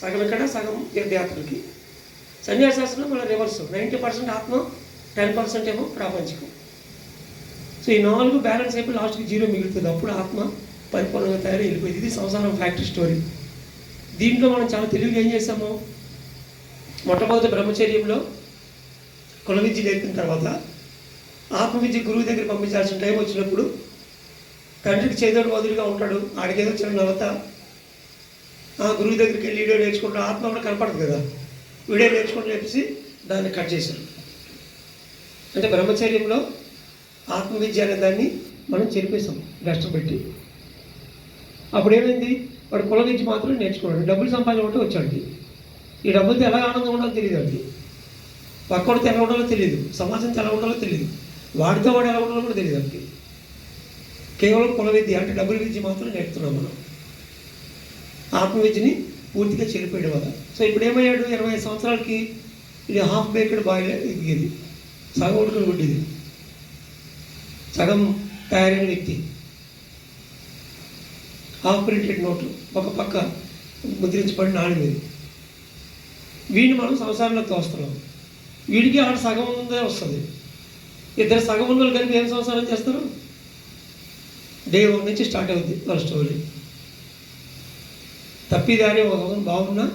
సగం ఇక్కడ సగం తీర్థయాత్రలకి. సన్యాసాశ్రమంలో మళ్ళీ రివర్స్, 90% ఆత్మ, 10% ఏమో ప్రాపంచికం. సో ఈ 4 బ్యాలెన్స్ అయిపోయి లాస్ట్కి 0 మిగులుతుంది. అప్పుడు ఆత్మ పరిపూర్ణంగా తయారు వెళ్ళిపోయింది. ఇది సంసారం ఫ్యాక్టరీ స్టోరీ. దీంట్లో మనం చాలా తెలివిగా ఏం చేస్తాము, మొట్టమొదటి బ్రహ్మచర్యంలో కుల విద్య నేర్పిన తర్వాత ఆత్మవిద్య గురువు దగ్గర పంపించాల్సిన టైం వచ్చినప్పుడు తండ్రికి చేదోడు వదులుగా ఉంటాడు. ఆడికేదో చిన్న నవత ఆ గురువు దగ్గరికి వెళ్ళి వీడియో నేర్చుకుంటాడు. ఆత్మ కూడా కనపడదు కదా, వీడియో నేర్చుకుంటూ చెప్పేసి దాన్ని కట్ చేశాడు. అంటే బ్రహ్మచర్యంలో ఆత్మవిద్య అనే దాన్ని మనం చెరిపేసాం కష్టపెట్టి. అప్పుడు ఏమైంది, వాడు కుల విద్య మాత్రం నేర్చుకున్నాడు. డబ్బులు సంపాదించమంటే వచ్చాడు. ఈ డబ్బులతో ఎలా ఆనందం ఉండాలో తెలియదు వాడికి, పక్కడితో ఎలా ఉండాలో తెలియదు, సమాజంతో ఎలా ఉండాలో తెలియదు, వాడితో వాడు ఎలా ఉండాలో కూడా తెలియదు వాడికి. కేవలం కుల విద్య అంటే డబ్బుల విద్య మాత్రం నేర్పుతున్నాం మనం. ఆత్మవిద్యని పూర్తిగా చెరిపోయాడు వల్ల. సో ఇప్పుడు ఏమయ్యాడు, 25 సంవత్సరాలకి ఇది హాఫ్ బేక్డ్ బాయిల్ ఇది, సగం ఉడుకుని గుడ్డిది, సగం తయారైన వ్యక్తి. హాఫ్ ప్రింటెడ్ నోటు, ఒక పక్క ముద్రించబడిన నాణ్యం ఇది. వీడిని మనం సంసారంలోకి తోస్తున్నాం. వీడికి ఆడ సగం ఉందే వస్తుంది. ఇద్దరు సగం ఉన్న వాళ్ళు కలిపి ఏం సంసారం చేస్తారు? డే 1 నుంచి స్టార్ట్ అవుద్ది వాళ్ళ స్టోరీ. తప్పిదారి ఒక బాగున్నా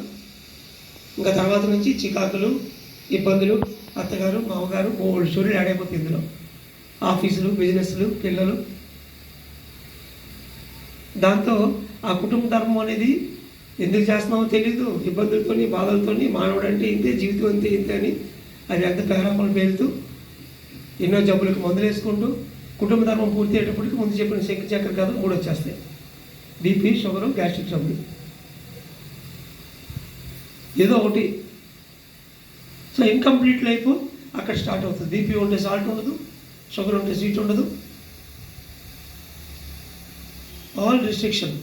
ఇంకా తర్వాత నుంచి చికాకులు, ఇబ్బందులు, అత్తగారు, మామగారు, మూడు స్టోరీలు యాడ్ అయిపోతుంది ఇందులో. ఆఫీసులు, బిజినెస్లు, పిల్లలు. దాంతో ఆ కుటుంబ ధర్మం అనేది ఎందుకు చేస్తున్నామో తెలీదు. ఇబ్బందులతోని, బాధలతోని మానవుడు అంటే ఇంతే, జీవితం అంతే ఇంతే అని అది అంత పేరాపలు పేలుతూ ఎన్నో జబ్బులకు మందులు వేసుకుంటూ కుటుంబ ధర్మం పూర్తి అయ్యేటప్పటికి ముందు చెప్పిన శంకు చక్కెర కథ 3 వచ్చేస్తాయి. బీపీ, షుగరు, గ్యాస్ట్రిక్ ట్రబుల్, ఏదో ఒకటి. సో ఇన్కంప్లీట్ లైఫ్ అక్కడ స్టార్ట్ అవుతుంది. బీపీ ఉంటే సాల్ట్ ఉండదు, షుగర్ ఉంటే స్వీట్ ఉండదు, ఆల్ రిస్ట్రిక్షన్.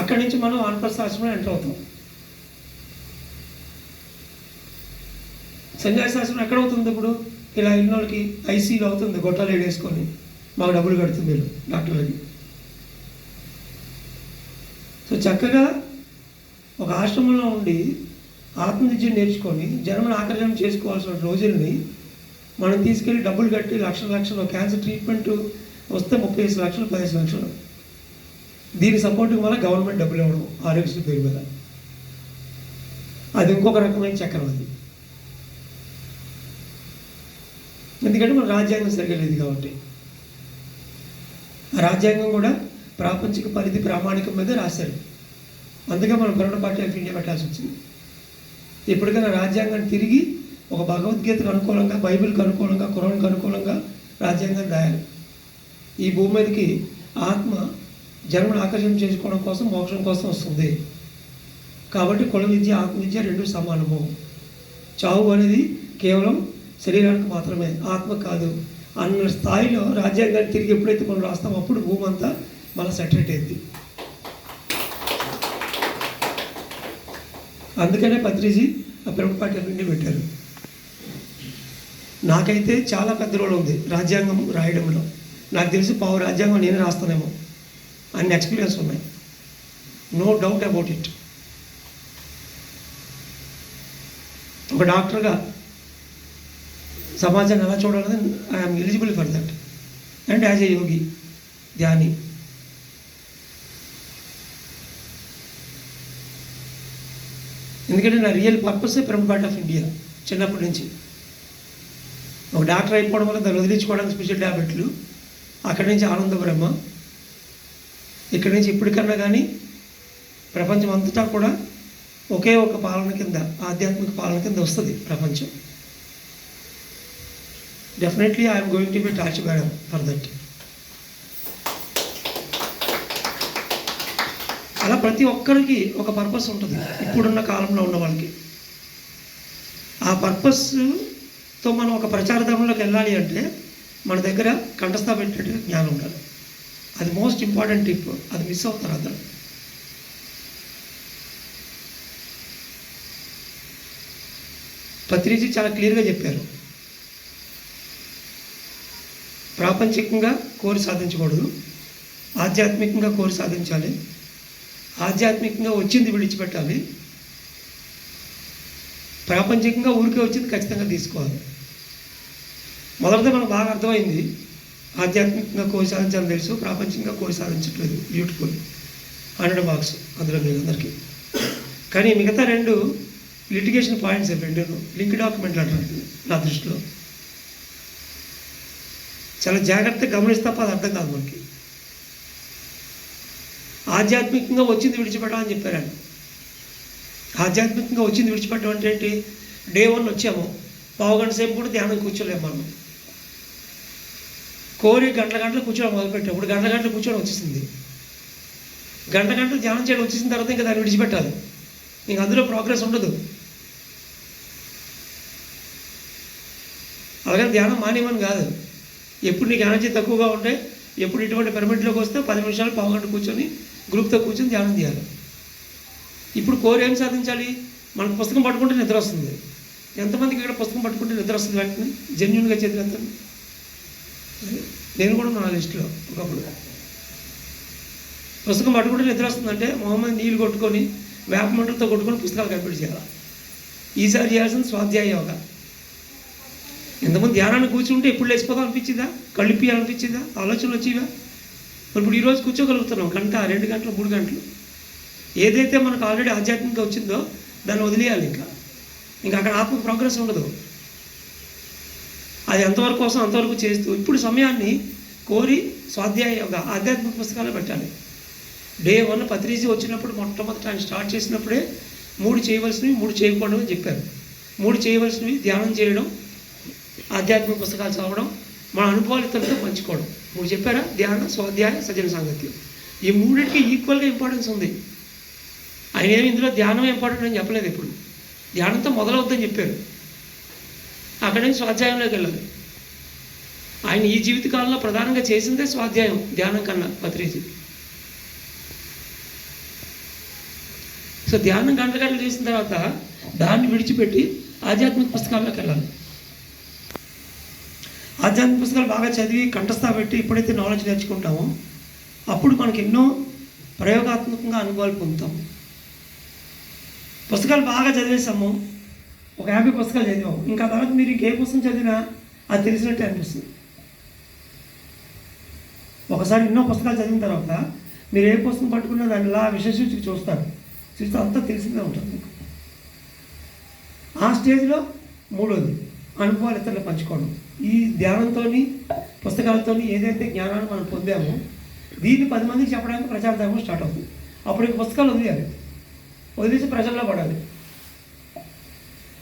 అక్కడి నుంచి మనం వానప్రస్థాశ్రమంలో ఎంటర్ అవుతాం. సన్యాసాశ్రమం ఎక్కడ అవుతుంది? ఇప్పుడు ఇలా ఇన్నోళ్ళకి ఐసీలో అవుతుంది, గొట్టాలు వేసుకొని మాకు డబ్బులు కడుతుంది మీరు డాక్టర్లకి. సో చక్కగా ఒక ఆశ్రమంలో ఉండి ఆత్మవిద్యను నేర్చుకొని జన్మను ఆకర్షణ చేసుకోవాల్సిన రోజుల్ని మనం తీసుకెళ్ళి డబ్బులు కట్టి లక్షలు క్యాన్సర్ ట్రీట్మెంట్ వస్తే 35 లక్షలు 15 లక్షలు. దీని సపోర్టింగ్ వల్ల గవర్నమెంట్ డబ్బులు ఇవ్వడం ఆరోగ్యశ్రీ పేరు మీద. అది ఇంకొక రకమైన చక్రం అది. ఎందుకంటే మన రాజ్యాంగం సరిగ్గా లేదు కాబట్టి. ఆ రాజ్యాంగం కూడా ప్రాపంచిక పరిధి ప్రామాణికం మీద రాశారు. అందుకే మనం కరోనా పార్టీ ఆఫ్ ఇండియా పెట్టాల్సి వచ్చింది. ఎప్పటికైనా రాజ్యాంగాన్ని తిరిగి ఒక భగవద్గీతకు అనుకూలంగా, బైబిల్కి అనుకూలంగా, ఖురాన్కి అనుకూలంగా రాజ్యాంగాన్ని రాయాలి. ఈ భూమి మీదకి ఆత్మ జన్మను ఆకర్షణ చేసుకోవడం కోసం, మోక్షం కోసం వస్తుంది. కాబట్టి కుల విద్య, ఆత్మ విద్య రెండు సమానము. చావు అనేది కేవలం శరీరానికి మాత్రమే, ఆత్మ కాదు అన్న స్థాయిలో రాజ్యాంగాన్ని తిరిగి ఎప్పుడైతే మనం రాస్తామో అప్పుడు భూమి అంతా మళ్ళీ సెటరేట్ అయింది. అందుకనే పత్రిజీ ఆ ప్రముఖ పార్టీ నుండి పెట్టారు. నాకైతే చాలా పెద్ద రోల్ ఉంది రాజ్యాంగం రాయడంలో. నాకు తెలిసి పావు రాజ్యాంగం నేను రాస్తానేమో అన్ని ఎక్స్పీరియన్స్ ఉన్నాయి, నో డౌట్ అబౌట్ ఇట్. ఒక డాక్టర్గా సమాజాన్ని ఎలా చూడాలని I'm eligible for that. And as a yogi, ధ్యాని. ఎందుకంటే నా రియల్ పర్పసే ప్రముఖ పార్టీ ఆఫ్ ఇండియా. చిన్నప్పటి నుంచి ఒక డాక్టర్ అయిపోవడం వల్ల దాన్ని వదిలించుకోవడానికి స్పెషల్ ట్యాబ్లెట్లు, అక్కడి నుంచి ఆనంద బ్రహ్మ, ఇక్కడి నుంచి ఇప్పటికన్నా కానీ ప్రపంచం అంతటా కూడా ఒకే ఒక పాలన కింద, ఆధ్యాత్మిక పాలన కింద వస్తుంది ప్రపంచం. Definitely I'm going to be torch bearer for that. అలా ప్రతి ఒక్కరికి ఒక పర్పస్ ఉంటుంది ఇప్పుడున్న కాలంలో ఉన్న వాళ్ళకి. ఆ పర్పస్తో మనం ఒక ప్రచార ధర్మంలోకి వెళ్ళాలి అంటే మన దగ్గర కంఠస్థ పెట్టే జ్ఞానం ఉండాలి. అది మోస్ట్ ఇంపార్టెంట్ టిప్. అది మిస్ అవుతారు అందరూ. పత్రిజీ చాలా క్లియర్గా చెప్పారు, ప్రాపంచికంగా కోరి సాధించకూడదు, ఆధ్యాత్మికంగా కోరి సాధించాలి. ఆధ్యాత్మికంగా వచ్చింది విడిచిపెట్టాలి, ప్రాపంచికంగా ఊరికే వచ్చింది ఖచ్చితంగా తీసుకోవాలి. మొదటితో మనకు బాగా అర్థమైంది, ఆధ్యాత్మికంగా కోరి సాధించాలని తెలుసు, ప్రాపంచికంగా కోరి సాధించట్లేదు. బ్యూటిఫుల్ 100 మార్క్స్ అందులో మీకు అందరికీ. కానీ మిగతా 2 లిటిగేషన్ పాయింట్స్, 2 లింక్ డాక్యుమెంట్లు అంటారు నా దృష్టిలో. చాలా జాగ్రత్తగా గమనిస్తే తప్ప అది అర్థం కాదు మనకి. ఆధ్యాత్మికంగా వచ్చింది విడిచిపెట్టాలని చెప్పారు ఆయన. ఆధ్యాత్మికంగా వచ్చింది విడిచిపెట్టడం అంటే ఏంటి? డే 1 వచ్చాము, పావుగంట సేపు కూడా ధ్యానం కూర్చోలేము మనం. కోరి గంటలు కూర్చోవడం మొదలుపెట్టాం. ఇప్పుడు గంటలు కూర్చోవడం వచ్చేసింది. గంటలు ధ్యానం చేయడం వచ్చేసిన తర్వాత ఇంకా దాన్ని విడిచిపెట్టాలి. ఇంక అందులో ప్రోగ్రెస్ ఉండదు. అలాగే ధ్యానం మానేమని కాదు. ఎప్పుడు నీకు ఎనర్జీ తక్కువగా ఉంటే, ఎప్పుడు ఇటువంటి పిరమిడ్లోకి వస్తే 10 నిమిషాలు పావుగంట కూర్చొని గ్రూప్తో కూర్చొని ధ్యానం చేయాలి. ఇప్పుడు కోరి ఏం సాధించాలి? మనకు పుస్తకం పట్టుకుంటే నిద్ర వస్తుంది. ఎంతమందికి ఇక్కడ పుస్తకం పట్టుకుంటే నిద్ర వస్తుంది వెంటనే? జెన్యున్గా చేతులు ఎంత? నేను కూడా నా లిస్టులో ఒకప్పుడు పుస్తకం పట్టుకుంటే నిద్ర వస్తుందంటే మొహమ్మద్ నీళ్ళు కొట్టుకొని వేప మంటలతో కొట్టుకొని పుస్తకాలు కంప్లీట్ చేయాలి. ఈసారి చేయాల్సింది స్వాధ్యాయ యోగా. ఎంతమంది ధ్యానాన్ని కూర్చుంటే ఎప్పుడు లేచిపోదాం అనిపించిందా, కళ్ళిప్పి అనిపించిందా, ఆలోచనలు వచ్చేవా? ఇప్పుడు ఈరోజు కూర్చోగలుగుతున్నాం 1 గంట 2 గంటలు 3 గంటలు. ఏదైతే మనకు ఆల్రెడీ ఆధ్యాత్మికంగా వచ్చిందో దాన్ని వదిలేయాలి. ఇంకా అక్కడ ఆత్మ ప్రోగ్రెస్ ఉండదు. అది ఎంతవరకు కోసం అంతవరకు చేస్తూ ఇప్పుడు సమయాన్ని కోరి స్వాధ్యాయ యోగా ఆధ్యాత్మిక పుస్తకాలు పెట్టాలి. డే 1 పత్రిజీ వచ్చినప్పుడు మొట్టమొదటి ఆయన స్టార్ట్ చేసినప్పుడే 3 చేయవలసినవి 3 చేయకూడదు అని చెప్పారు. 3 చేయవలసినవి ధ్యానం చేయడం, ఆధ్యాత్మిక పుస్తకాలు చదవడం, మన అనుభవాలు ఇతరులతో పంచుకోవడం. 3 చెప్పారా? ధ్యాన, స్వాధ్యాయ, సజ్జన సాంగత్యం. ఈ 3టికి ఈక్వల్గా ఇంపార్టెన్స్ ఉంది. ఆయన ఏమి ఇందులో ధ్యానం ఇంపార్టెంట్ అని చెప్పలేదు. ఎప్పుడు ధ్యానంతో మొదలవుద్దని చెప్పారు. అక్కడి నుంచి స్వాధ్యాయంలోకి వెళ్ళాలి. ఆయన ఈ జీవితకాలంలో ప్రధానంగా చేసిందే స్వాధ్యాయం, ధ్యానం కన్నా పత్రిజీ. సో ధ్యానం గంటలు చేసిన తర్వాత దాన్ని విడిచిపెట్టి ఆధ్యాత్మిక పుస్తకాల్లోకి వెళ్ళాలి. ఆధ్యాత్మిక పుస్తకాలు బాగా చదివి కంఠస్థ పెట్టి ఎప్పుడైతే నాలెడ్జ్ నేర్చుకుంటామో అప్పుడు మనకి ఎన్నో ప్రయోగాత్మకంగా అనుభవాలు పొందుతాము. పుస్తకాలు బాగా చదివేసాము, ఒక 50 పుస్తకాలు చదివాము, ఇంకా తర్వాత మీరు ఇంకే పుస్తకం చదివినా అది తెలిసినట్టే అనిపిస్తుంది. ఒకసారి ఎన్నో పుస్తకాలు చదివిన తర్వాత మీరు ఏ పుస్తకం పట్టుకున్నా దాన్ని ఇలా విశేషించి చూస్తారు, చూస్తే అంతా తెలిసిందే ఉంటుంది మీకు. ఆ స్టేజ్లో 3వది అనుభవాలు ఇతరులు పంచుకోవడం. ఈ ధ్యానంతో పుస్తకాలతో ఏదైతే జ్ఞానాన్ని మనం పొందామో దీన్ని 10 మందికి చెప్పడానికి ప్రచారధామం స్టార్ట్ అవుతుంది. అప్పుడు ఇంక పుస్తకాలు వదిలేయాలి, వదిలేసి ప్రజల్లో పడాలి.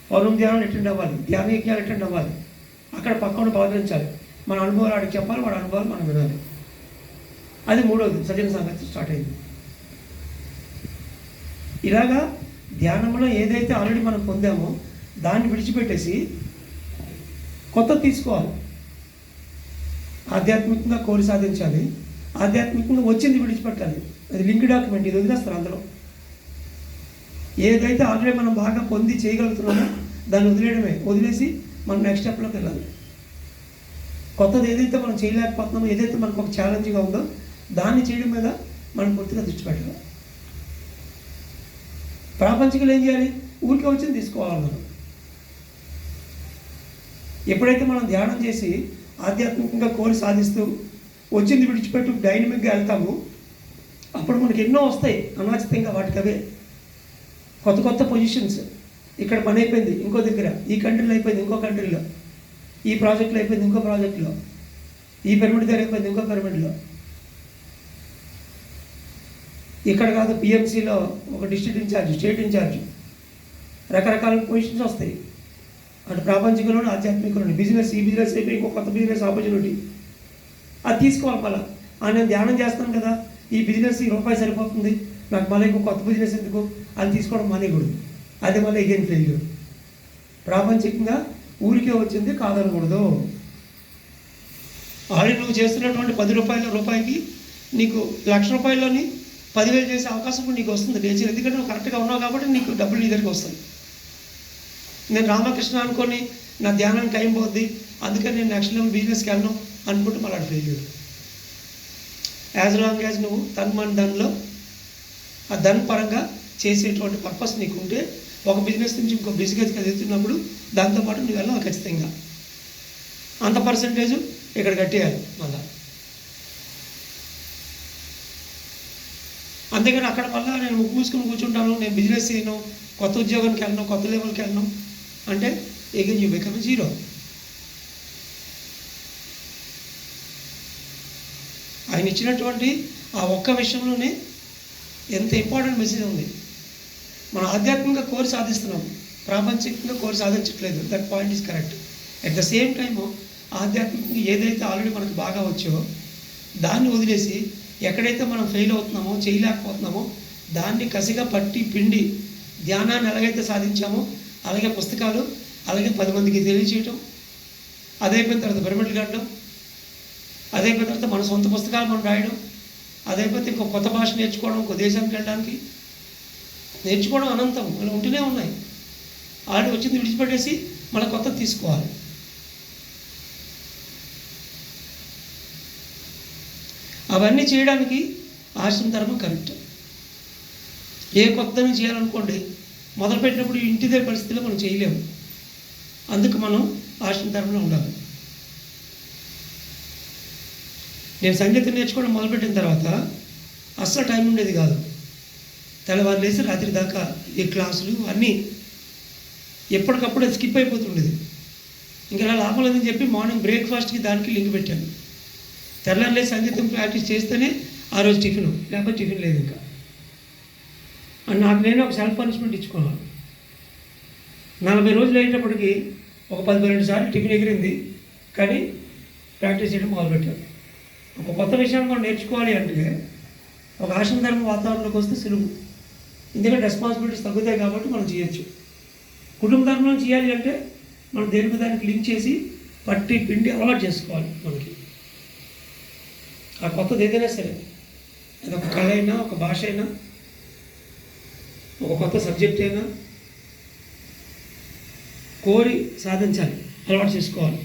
పౌర్ణమి ధ్యానాలు అటెండ్ అవ్వాలి, ధ్యాన యజ్ఞాలు అటెండ్ అవ్వాలి, అక్కడ పక్కన పాల్గొంచాలి, మన అనుభవాలు ఆడికి చెప్పాలి, వాడి అనుభవాలు మనం వినాలి. అది 3వది సజ్జన సంగతి స్టార్ట్ అయింది. ఇలాగా ధ్యానంలో ఏదైతే ఆల్రెడీ మనం పొందామో దాన్ని విడిచిపెట్టేసి కొత్తది తీసుకోవాలి. ఆధ్యాత్మికంగా కోరి సాధించాలి, ఆధ్యాత్మికంగా వచ్చింది విడిచిపెట్టాలి. అది లింక్ డాక్యుమెంట్, ఇది వదిలేస్తారు అందరూ. ఏదైతే ఆల్రెడీ మనం బాగా పొంది చేయగలుగుతున్నామో దాన్ని వదిలేయడమే, వదిలేసి మనం నెక్స్ట్ స్టెప్లోకి వెళ్ళాలి. కొత్తది ఏదైతే మనం చేయలేకపోతున్నామో, ఏదైతే మనకు ఒక ఛాలెంజ్గా ఉందో దాన్ని చేయడం మీద మనం పూర్తిగా దృష్టి పెట్టాలి. ప్రాపంచికలు ఏం చేయాలి? ఊరికే వచ్చింది తీసుకోవాలి. మనం ఎప్పుడైతే మనం ధ్యానం చేసి ఆధ్యాత్మికంగా కోరి సాధిస్తూ వచ్చింది విడిచిపెట్టు డైనమిక్గా వెళ్తాము అప్పుడు మనకి ఎన్నో వస్తాయి అనాచితంగా. వాటికి అవే కొత్త కొత్త పొజిషన్స్. ఇక్కడ పని అయిపోయింది ఇంకో దగ్గర, ఈ కంట్రీలో అయిపోయింది ఇంకో కంట్రీలో, ఈ ప్రాజెక్టులో అయిపోయింది ఇంకో ప్రాజెక్టులో, ఈ పిరమిడ్ దగ్గర అయిపోయింది ఇంకో పిరమిడ్లో. ఇక్కడ కాదు పిఎంసీలో ఒక డిస్ట్రిక్ట్ ఇన్ఛార్జ్, స్టేట్ ఇన్ఛార్జ్, రకరకాల పొజిషన్స్ వస్తాయి. అటు ప్రాపంచికంలోని ఆధ్యాత్మికంలోని బిజినెస్, ఈ బిజినెస్ అయిపోయి ఇంకో కొత్త బిజినెస్ ఆపర్చునిటీ అది తీసుకోవాలి. మళ్ళీ నేను ధ్యానం చేస్తాను కదా, ఈ బిజినెస్ ₹1 సరిపోతుంది, నాకు మళ్ళీ ఇంకో కొత్త బిజినెస్ ఎందుకు, అది తీసుకోవడం మానేయకూడదు. అది మళ్ళీ ఎగైన్ ఫెయిల్యూర్. ప్రాపంచికంగా ఊరికే వచ్చింది కాదనకూడదు. ఆల్రెడీ నువ్వు చేస్తున్నటువంటి ₹10 నీకు ₹1,00,000 10,000 చేసే అవకాశం కూడా నీకు వస్తుంది నేచర్. ఎందుకంటే నువ్వు కరెక్ట్గా ఉన్నావు కాబట్టి నీకు డబ్బులు నీ దగ్గరికి వస్తాయి. నేను రామకృష్ణ అనుకొని నా ధ్యానానికి టైం పోద్ది, అందుకని నేను నెక్స్ట్ లెవెల్ బిజినెస్కి వెళ్ళను అనుకుంటే మళ్ళీ ఫెయిల్యూర్. యాజ్ లాంగ్ యాజ్ నువ్వు దానిలో ఆ ధన్ పరంగా చేసేటువంటి పర్పస్ నీకు ఉంటే ఒక బిజినెస్ నుంచి ఇంకో బిజినెస్కి ఎదుగుతున్నప్పుడు దాంతోపాటు నువ్వు వెళ్ళాలి ఖచ్చితంగా. అంత పర్సంటేజ్ ఇక్కడ కట్టేయాలి మళ్ళా. అంతేగాని అక్కడ మళ్ళీ నేను ముక్కు మూసుకుని కూర్చుంటాను, నేను బిజినెస్ చేయను, కొత్త ఉద్యోగానికి వెళ్ళను, కొత్త లెవెల్కి వెళ్ళను అంటే ఎగైన్ యూ బికమ్ జీరో. ఆయన ఇచ్చినటువంటి ఆ ఒక్క విషయంలోనే ఎంత ఇంపార్టెంట్ మెసేజ్ ఉంది. మనం ఆధ్యాత్మికంగా కోరి సాధిస్తున్నాం, ప్రాపంచికంగా కోరి సాధించట్లేదు. That point is correct. At the same time ఆధ్యాత్మికంగా ఏదైతే ఆల్రెడీ మనకు బాగా వచ్చో దాన్ని వదిలేసి ఎక్కడైతే మనం ఫెయిల్ అవుతున్నామో, చేయలేకపోతున్నామో దాన్ని కసిగా పట్టి పిండి ధ్యానాన్ని ఎలాగైతే సాధించామో అలాగే పుస్తకాలు, అలాగే 10 మందికి తెలియచేయటం, అదైపోయిన తర్వాత పిరమిడ్లు కట్టడం, అదైపోయిన తర్వాత మన సొంత పుస్తకాలు మనం రాయడం, అదైపోతే ఇంకో కొత్త భాష నేర్చుకోవడం, ఇంకో దేశానికి వెళ్ళడానికి నేర్చుకోవడం అనంతం అలా ఉంటూనే ఉన్నాయి. ఆల్రెడీ వచ్చింది విడిచిపెట్టేసి మళ్ళీ కొత్తది తీసుకోవాలి. అవన్నీ చేయడానికి ఆశ్రమ ధర్మం కరెక్ట్. ఏ కొత్తని చేయాలనుకోండి, మొదలుపెట్టినప్పుడు ఇంటిదే పరిస్థితిలో మనం చేయలేము. అందుకు మనం ఆశ్రమ ధర్మంలో ఉండాలి. నేను సంగీతం నేర్చుకోవడం మొదలుపెట్టిన తర్వాత అస్సలు టైం ఉండేది కాదు. తెల్లవారు లేసి రాత్రి దాకా ఈ క్లాసులు అన్నీ ఎప్పటికప్పుడు స్కిప్ అయిపోతుండేది. ఇంకా ఇలా లాభం లేదని చెప్పి మార్నింగ్ బ్రేక్ఫాస్ట్కి దానికి లింక్ పెట్టాను. తెల్లారి లేసి సంగీతం ప్రాక్టీస్ చేస్తేనే ఆ రోజు టిఫిన్, లేకపోతే టిఫిన్ లేదు. ఇంకా అని నాకు నేను ఒక సెల్ఫ్ పనిష్మెంట్ ఇచ్చుకున్నాను. 40 రోజులు అయ్యేటప్పటికి ఒక 10-12 సార్లు టిఫిన్ ఎగిరింది, కానీ ప్రాక్టీస్ చేయడం మొదలుపెట్టాను. ఒక కొత్త విషయాన్ని మనం నేర్చుకోవాలి అంటే ఒక ఆశ్రమ ధర్మ వాతావరణంలోకి వస్తే సులువు. ఎందుకంటే రెస్పాన్సిబిలిటీస్ తగ్గుతాయి కాబట్టి మనం చేయొచ్చు. కుటుంబ ధర్మంలో చేయాలి అంటే మనం దేనికి దానికి లింక్ చేసి పట్టి పిండి అలవాటు చేసుకోవాలి. మనకి ఆ కొత్తది ఏదైనా సరే, అది ఒక కళ అయినా, ఒక భాష అయినా, ఒక కొత్త సబ్జెక్ట్ అయినా కోరి సాధించాలి, అలవాటు చేసుకోవాలి.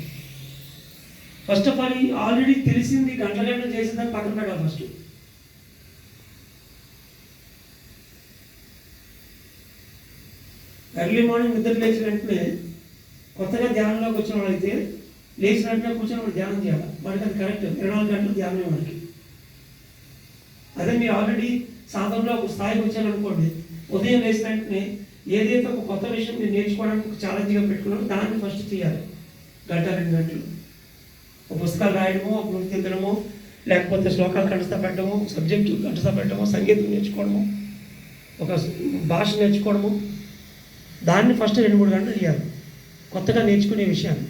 ఫస్ట్ ఆఫ్ ఆల్ ఆల్రెడీ తెలిసింది గంటలు చేసిందని పక్కన పెట్టాలి. ఫస్ట్ ఎర్లీ మార్నింగ్ నిద్ర లేచిన వెంటనే కొత్తగా ధ్యానంలోకి వచ్చిన వాళ్ళైతే లేచిన వెంటనే కూర్చొని వాడు ధ్యానం చేయాలి. వాడికి అది కరెక్ట్. 24 గంటలు ధ్యానమే వాడికి. అదే మీరు ఆల్రెడీ సాధనలో ఒక స్థాయికి వచ్చారనుకోండి, ఉదయం లేచిన వెంటనే ఏదైతే ఒక కొత్త విషయం మీరు నేర్చుకోవడానికి ఒక ఛాలెంజ్గా పెట్టుకున్నారో దాన్ని ఫస్ట్ చేయాలి. 1-2 గంటలు ఒక పుస్తకాలు రాయడమో, ఒక గుర్తించడమో, లేకపోతే శ్లోకాలు కంఠస్థ పెట్టడము, సబ్జెక్టు కంఠస్థ పెట్టడము, సంగీతం నేర్చుకోవడము, ఒక భాష నేర్చుకోవడము, దాన్ని ఫస్ట్ 2-3 గంటలు చేయాలి కొత్తగా నేర్చుకునే విషయాన్ని.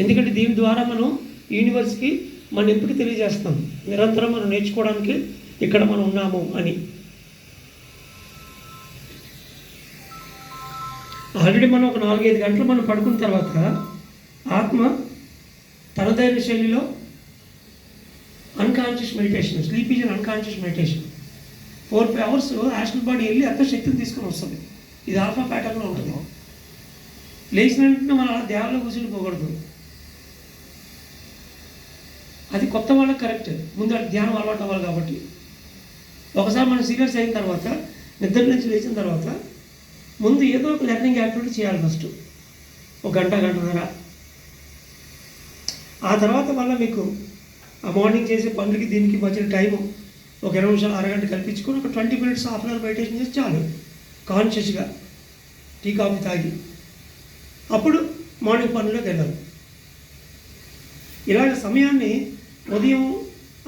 ఎందుకంటే దీని ద్వారా మనం యూనివర్స్కి మన ఎంపిక తెలియజేస్తాం, నిరంతరం మనం నేర్చుకోవడానికి ఇక్కడ మనం ఉన్నాము అని. ఆల్రెడీ మనం ఒక 4-5 గంటలు మనం పడుకున్న తర్వాత ఆత్మ తనదైన శైలిలో unconscious meditation, sleep is an unconscious meditation, 4-5 hours astral body వెళ్ళి అంత శక్తిని తీసుకొని వస్తుంది. ఇది ఆల్ఫా ప్యాటర్న్లో ఉంటుంది. లేచిన వెంటనే మనం అలా ధ్యానంలో కూర్చునిపోకూడదు. అది కొత్త వాళ్ళకి కరెక్ట్. ముందు ధ్యానం అలవాటు అవ్వాలి కాబట్టి ఒకసారి మనం సీరియస్ అయిన తర్వాత, నిద్ర నుంచి లేచిన తర్వాత ముందు ఏదో ఒక లెర్నింగ్ యాక్టివిటీ చేయాలి. ఫస్ట్ ఒక గంటన్నర. ఆ తర్వాత వల్ల మీకు ఆ మార్నింగ్ చేసే పనులకి దీనికి మధ్య టైము ఒక 20 నిమిషాలు, అరగంట కల్పించుకొని ఒక 20 minutes, half an hour meditation చేసి చాలు. కాన్షియస్గా టీ కాఫీ తాగి అప్పుడు మార్నింగ్ పనుల్లోకి వెళ్ళాలి. ఇలాంటి సమయాన్ని ఉదయం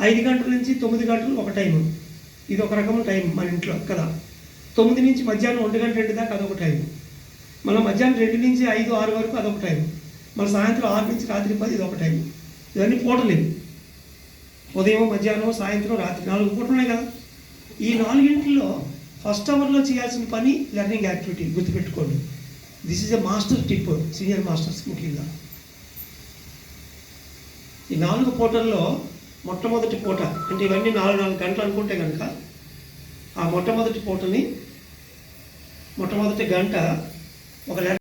5 గంటల నుంచి 9 గంటలు ఒక టైము, ఇది ఒక రకమైన టైం మన ఇంట్లో కదా. 9 నుంచి మధ్యాహ్నం 1 గంట 2 దాకా అదొక టైం. మళ్ళీ మధ్యాహ్నం 2 నుంచి 5, 6 వరకు అదొక టైం. మళ్ళీ సాయంత్రం 6 నుంచి రాత్రి 10 ఇది ఒక టైం. ఇవన్నీ పూటలు ఇవి. ఉదయం, మధ్యాహ్నం, సాయంత్రం, రాత్రి 4 పూటలు ఉన్నాయి కదా. ఈ 4 గంటల్లో ఫస్ట్ అవర్లో చేయాల్సిన పని లెర్నింగ్ యాక్టివిటీ. గుర్తుపెట్టుకోండి, this is a master tip, senior masters ముఖ్యంగా. ఈ 4 పూటల్లో మొట్టమొదటి పూట, అంటే ఇవన్నీ 4 గంటలు అనుకుంటే కనుక, ఆ మొట్టమొదటి పూటని మొట్టమొదటి గంట ఒక